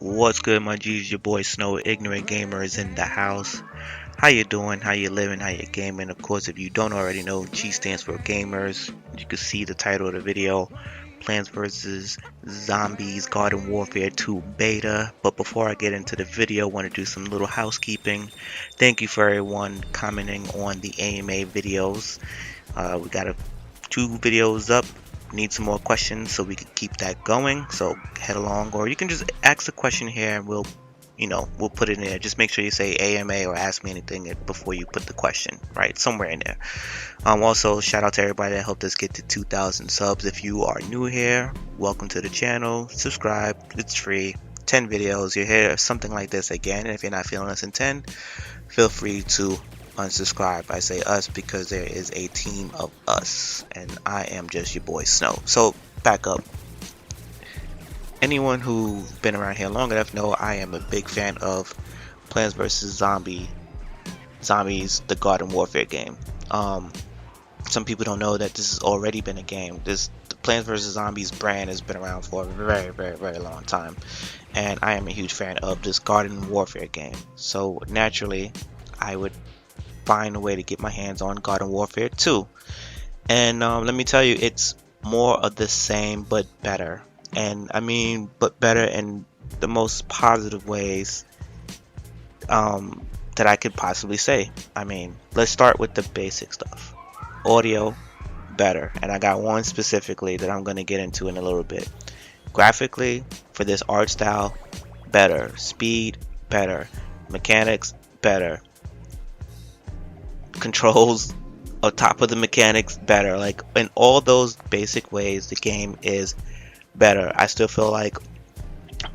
What's good, my G's? Your boy Snow, Ignorant Gamer is in the house. How you doing? How you living? How you gaming? Of course, if you don't already know, G stands for Gamers. You can see the title of the video, Plants vs. Zombies Garden Warfare 2 Beta. But before I get into the video, I want to do some little housekeeping. Thank you for everyone commenting on the AMA videos. We got two videos up. Need some more questions so we can keep that going, so head along, or you can just ask the question here and we'll put it in there. Just make sure you say AMA or ask me anything before you put the question, right, somewhere in there. Also, shout out to everybody that helped us get to 2,000 subs. If you are new here, welcome to the channel. Subscribe, it's free. 10 videos, you hear something like this again, and if you're not feeling us in 10, feel free to unsubscribe. I say us because there is a team of us, and I am just your boy Snow. So back up. Anyone who's been around here long enough know I am a big fan of Plants vs. Zombies, the Garden Warfare game. Some people don't know that this has already been a game. The Plants vs. Zombies brand has been around for a very long time, and I am a huge fan of this Garden Warfare game. So naturally, I would find a way to get my hands on Garden Warfare 2, and let me tell you, it's more of the same but better. And I mean but better in the most positive ways that I could possibly say. I mean, let's start with the basic stuff. Audio, better, and I got one specifically that I'm going to get into in a little bit. Graphically, for this art style, better. Speed, better. Mechanics, better. Controls on top of the mechanics, better. Like, in all those basic ways, the game is better. I still feel like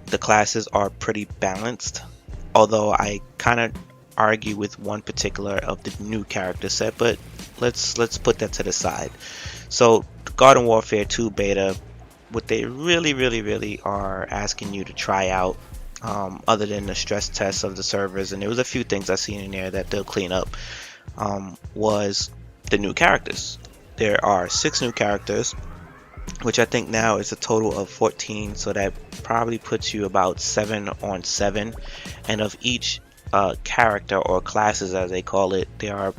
the classes are pretty balanced, although I kind of argue with one particular of the new character set, but let's put that to the side. So Garden Warfare 2 beta, what they really are asking you to try out, other than the stress tests of the servers, and there was a few things I seen in there that they'll clean up, was the new characters. There are 6 new characters, which I think now is a total of 14, so that probably puts you about 7 on 7. And of each character, or classes as they call it, there are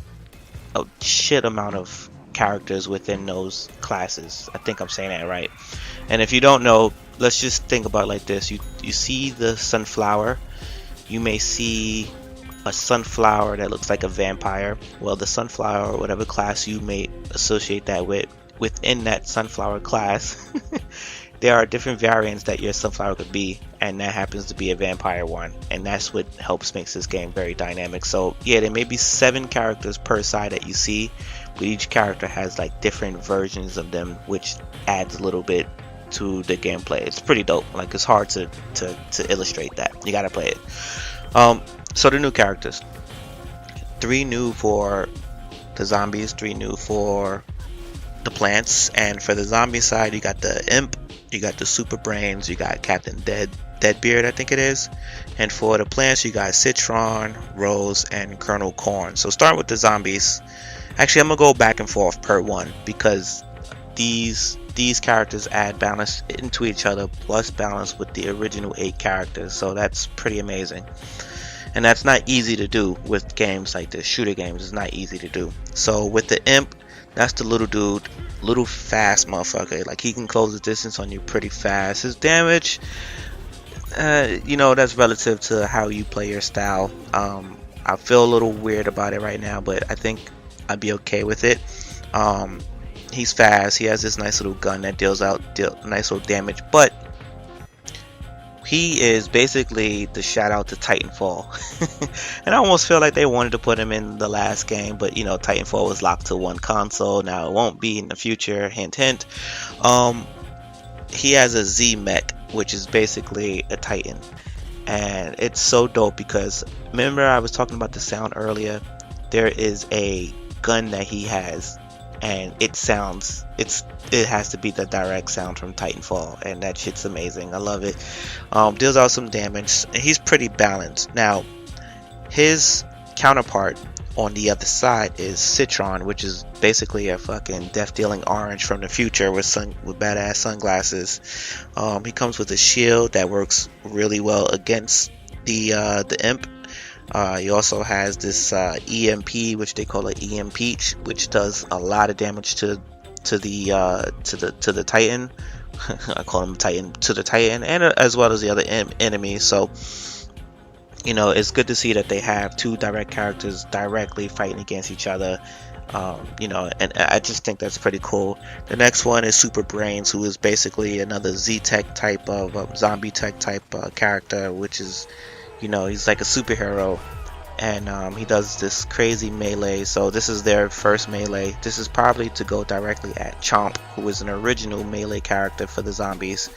a shit amount of characters within those classes. I think I'm saying that right. And if you don't know, let's just think about it like this. You see the sunflower, you may see a sunflower that looks like a vampire. Well, the sunflower, whatever class you may associate that with, within that sunflower class, there are different variants that your sunflower could be, and that happens to be a vampire one, and that's what helps makes this game very dynamic. So yeah, there may be 7 characters per side that you see, but each character has like different versions of them, which adds a little bit to the gameplay. It's pretty dope. Like, it's hard to illustrate that. You gotta play it. So the new characters, 3 new for the zombies, 3 new for the plants. And for the zombie side, you got the imp, you got the super brains, you got Captain DEADBEARD, I think it is. And for the plants, you got Citron, Rose, and Colonel Corn. So starting with the zombies, actually I'm gonna go back and forth per one, because these characters add balance into each other, plus balance with the original 8 characters. So that's pretty amazing, and that's not easy to do with games like this. Shooter games is not easy to do. So with the imp, that's the little dude, little fast motherfucker. Like, he can close the distance on you pretty fast. His damage, that's relative to how you play your style. I feel a little weird about it right now, but I think I'd be okay with it. He's fast. He has this nice little gun that deals nice little damage, but he is basically the shout out to Titanfall. And I almost feel like they wanted to put him in the last game, but Titanfall was locked to one console. Now it won't be in the future, hint hint. He has a Z-MECH, which is basically a Titan, and it's so dope because, remember I was talking about the sound earlier? There is a gun that he has, and it has to be the direct sound from Titanfall, and that shit's amazing. I love it. Deals out some damage. He's pretty balanced. Now, his counterpart on the other side is CITRON, which is basically a fucking death-dealing orange from the future with badass sunglasses. He comes with a shield that works really well against the imp. He also has this EMP, which they call it EM Peach, which does a lot of damage to the Titan. I call him Titan, to the Titan, and as well as the other enemies. So you know, it's good to see that they have two direct characters directly fighting against each other. You know, and I just think that's pretty cool. The next one is Super BRAINZ, who is basically another Z-Tech type of zombie tech type character, which is, you know, he's like a superhero, and he does this crazy melee. So this is their first melee. This is probably to go directly at Chomp, who is an original melee character for the zombies.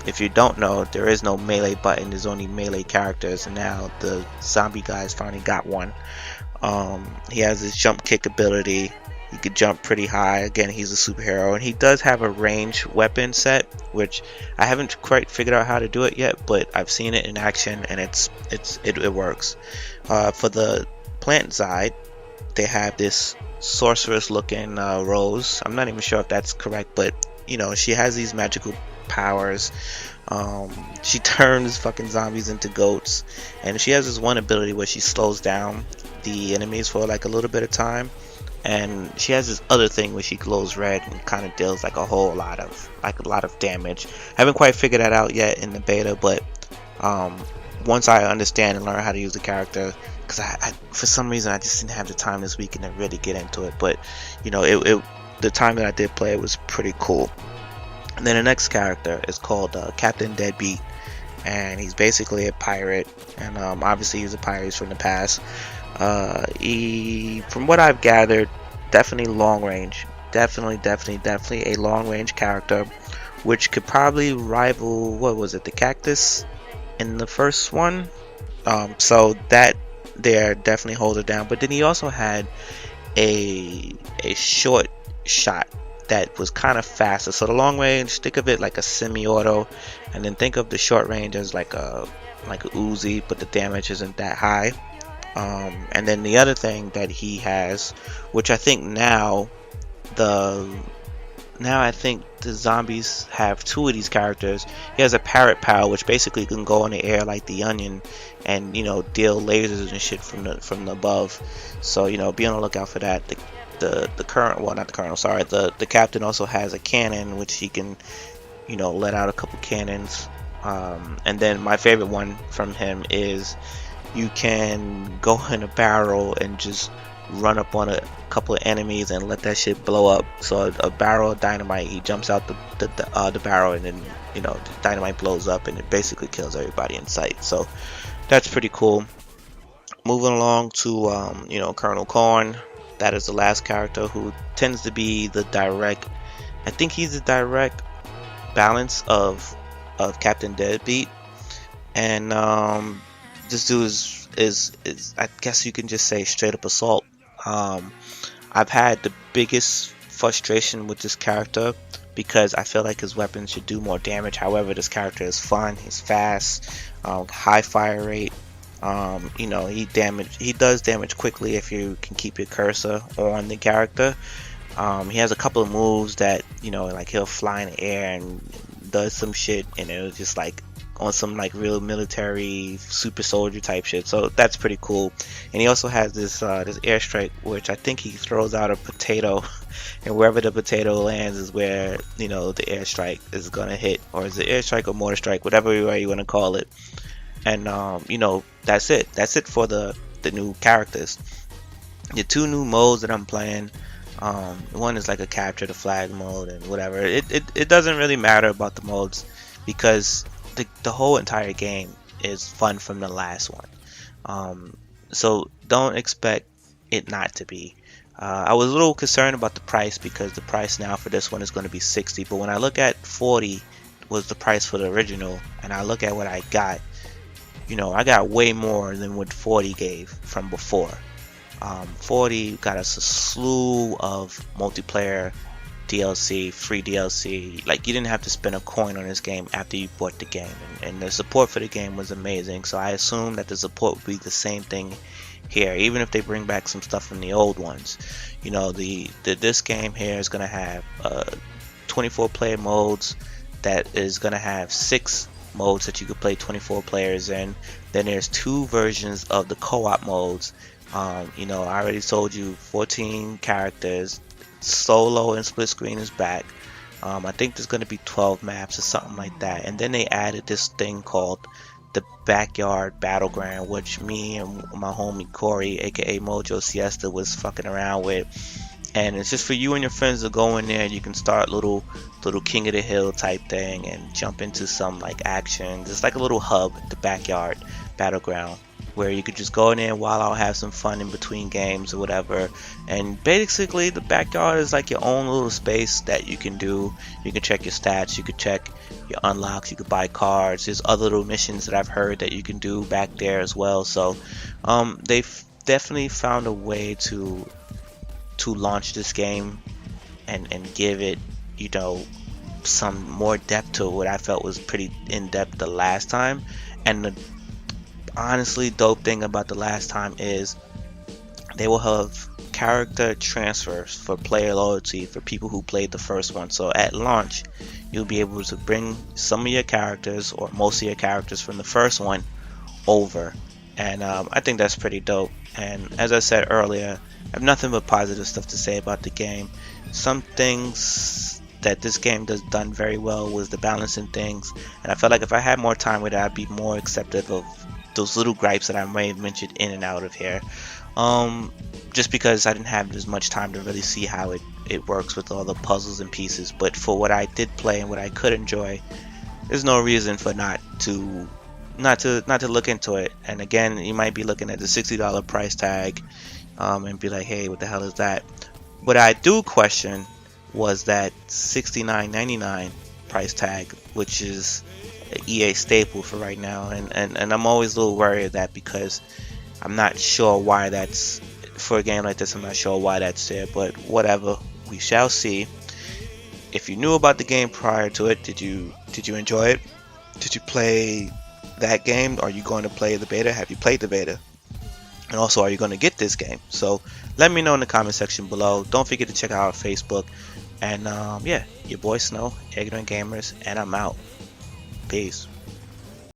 If you don't know, there is no melee button, there's only melee characters, and now the zombie guys finally got one. He has his jump kick ability. He could jump pretty high. Again, he's a superhero, and he does have a range weapon set, which I haven't quite figured out how to do it yet, but I've seen it in action, and it works. For the plant side, they have this sorceress looking Rose. I'm not even sure if that's correct, but you know, she has these magical powers. She turns fucking zombies into goats, and she has this one ability where she slows down the enemies for like a little bit of time, and she has this other thing where she glows red and kind of deals like a lot of damage. I haven't quite figured that out yet in the beta, but once I understand and learn how to use the character, because I for some reason I just didn't have the time this weekend to really get into it, but you know, the time that I did play it was pretty cool. And then the next character is called Captain Deadbeat, and he's basically a pirate, and obviously he's a pirate from the past. He, from what I've gathered, definitely long range, definitely a long range character, which could probably rival, what was it, the cactus in the first one. So that there definitely holds it down. But then he also had a short shot that was kind of faster. So the long range, think of it like a semi-auto, and then think of the short range as like a Uzi, but the damage isn't that high. And then the other thing that he has, which I think now I think the zombies have two of these characters. He has a parrot power, which basically can go in the air like the Onion, and you know, deal lasers and shit from the above. So you know, be on the lookout for that. The captain also has a cannon, which he can, you know, let out a couple cannons. And then my favorite one from him is you can go in a barrel and just run up on a couple of enemies and let that shit blow up. So a barrel of dynamite, he jumps out the barrel, and then you know, the dynamite blows up and it basically kills everybody in sight. So that's pretty cool. Moving along to you know, Colonel Corn. That is the last character, who tends to be the direct, I think he's the direct balance of Captain Deadbeat. And this dude is I guess you can just say straight up assault. I've had the biggest frustration with this character because I feel like his weapons should do more damage. However, this character is fun. He's fast, high fire rate. You know, he does damage quickly if you can keep your cursor on the character. He has a couple of moves that, you know, like he'll fly in the air and does some shit, and it was just like on some like real military super soldier type shit. So that's pretty cool. And he also has this airstrike, which I think he throws out a potato, and wherever the potato lands is where, you know, the airstrike is gonna hit, or is it airstrike or mortar strike, whatever way you want to call it. And you know, that's it for the new characters. The two new modes that I'm playing, one is like a capture the flag mode and whatever. It doesn't really matter about the modes, because the whole entire game is fun from the last one. So don't expect it not to be. I was a little concerned about the price, because the price now for this one is going to be 60, but when I look at 40 was the price for the original, and I look at what I got, you know, I got way more than what 40 gave from before. 40 got us a slew of multiplayer DLC, free DLC. Like, you didn't have to spend a coin on this game after you bought the game, and the support for the game was amazing. So I assume that the support would be the same thing here, even if they bring back some stuff from the old ones. You know, this game here is gonna have 24 player modes. That is gonna have 6 modes that you could play 24 players in. Then there's 2 versions of the co-op modes. You know, I already told you 14 characters. Solo and split screen is back. I think there's going to be 12 maps or something like that. And then they added this thing called the Backyard Battleground, which me and my homie Corey, aka Mojo Siesta, was fucking around with. And it's just for you and your friends to go in there. You can start little King of the Hill type thing and jump into some like action. It's like a little hub, the Backyard Battleground, where you could just go in there and while I'll have some fun in between games or whatever. And basically the backyard is like your own little space that you can do. You can check your stats, you can check your unlocks, you can buy cards. There's other little missions that I've heard that you can do back there as well. So they've definitely found a way to launch this game and give it, you know, some more depth to what I felt was pretty in depth the last time. And the honestly dope thing about the last time is they will have character transfers for player loyalty for people who played the first one. So at launch you'll be able to bring some of your characters or most of your characters from the first one over, and I think that's pretty dope. And as I said earlier, I have nothing but positive stuff to say about the game. Some things that this game does done very well was the balancing things, and I felt like if I had more time with it, I'd be more acceptive of those little gripes that I may have mentioned in and out of here, just because I didn't have as much time to really see how it works with all the puzzles and pieces. But for what I did play and what I could enjoy, there's no reason for not to look into it. And again, you might be looking at the $60 price tag and be like, hey, what the hell is that? What I do question was that $69.99 price tag, which is an EA staple for right now, and I'm always a little worried of that because I'm not sure why that's, for a game like this, I'm not sure why that's there, but whatever, we shall see. If you knew about the game prior to it, did you enjoy it? Did you play that game? Are you going to play the beta? Have you played the beta? And also, are you going to get this game? So let me know in the comment section below. Don't forget to check out our Facebook. And yeah, your boy Snow, Ignorant Gamers, and I'm out. Peace.